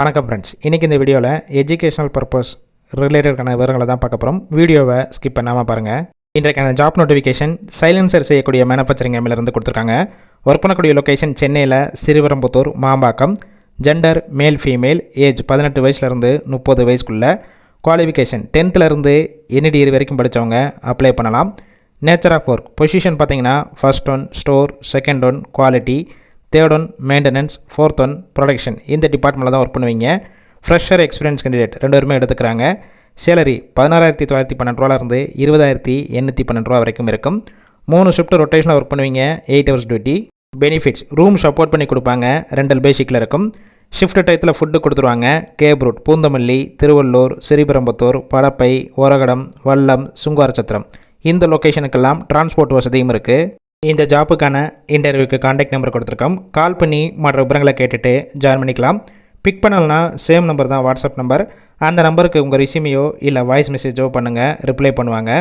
வணக்கம் ஃப்ரெண்ட்ஸ், இன்றைக்கி இந்த வீடியோவில் எஜுகேஷனல் பர்பஸ் ரிலேட்டடான விவரங்களை தான் பார்க்க போகிறோம். வீடியோவை ஸ்கிப் பண்ணாமல் பாருங்கள். இன்றைக்கான ஜாப் நோட்டிஃபிகேஷன் சைலன்சர் செய்யக்கூடிய மேனுஃபேக்சரிங் எம்மிலிருந்து கொடுத்துருக்காங்க. ஒர்க் பண்ணக்கூடிய லொக்கேஷன் சென்னையில் Sriperumbudur Mambakkam. Gender male female. Age 18 வயசுலேருந்து 30 வயசுக்குள்ள. குவாலிஃபிகேஷன் 10th எனி டிகிரி வரைக்கும் படித்தவங்க அப்ளை பண்ணலாம். நேச்சர் ஆஃப் ஒர்க் பொசிஷன் பார்த்தீங்கன்னா first one store, second one quality, third one maintenance, fourth one production. இந்த டிபார்ட்மெண்ட்டில் தான் ஒர்க் பண்ணுவீங்க. ஃப்ரெஷர் எக்ஸ்பீரியன்ஸ் கேண்டிடேட் 2 பேருமே எடுத்துக்கிறாங்க. சேலரி 16,912 20,812 வரைக்கும் இருக்கும். 3 ஷிஃப்ட் ரொட்டேஷனில் ஒர்க் பண்ணுவீங்க. 8 hours duty. Benefits room support பண்ணி கொடுப்பாங்க. ரெண்டல் பேசிக்கில் இருக்கும். ஷிஃப்ட் டயத்தில் ஃபுட்டு கொடுத்துருவாங்க. கேப் ரூட் பூந்தமல்லி, திருவள்ளூர், ஸ்ரீபெரும்புத்தூர், படப்பை, ஒரகடம், வல்லம், சுங்குவாரச்சத்திரம் இந்த லொக்கேஷனுக்கெல்லாம் டிரான்ஸ்போர்ட் வசதியும் இருக்குது. இந்த ஜாப்புக்கான இன்டர்வியூக்கு காண்டாக்ட் நம்பர் கொடுத்துருக்கோம். கால் பண்ணி மற்ற விவரங்களை கேட்டுட்டு ஜாயின் பண்ணிக்கலாம். பிக் பண்ணலனா சேம் நம்பர் தான் வாட்ஸ்அப் நம்பர். அந்த நம்பருக்கு உங்கள் ரெஸ்யூமையோ இல்லை வாய்ஸ் மெசேஜோ பண்ணுங்கள், ரிப்ளை பண்ணுவாங்க.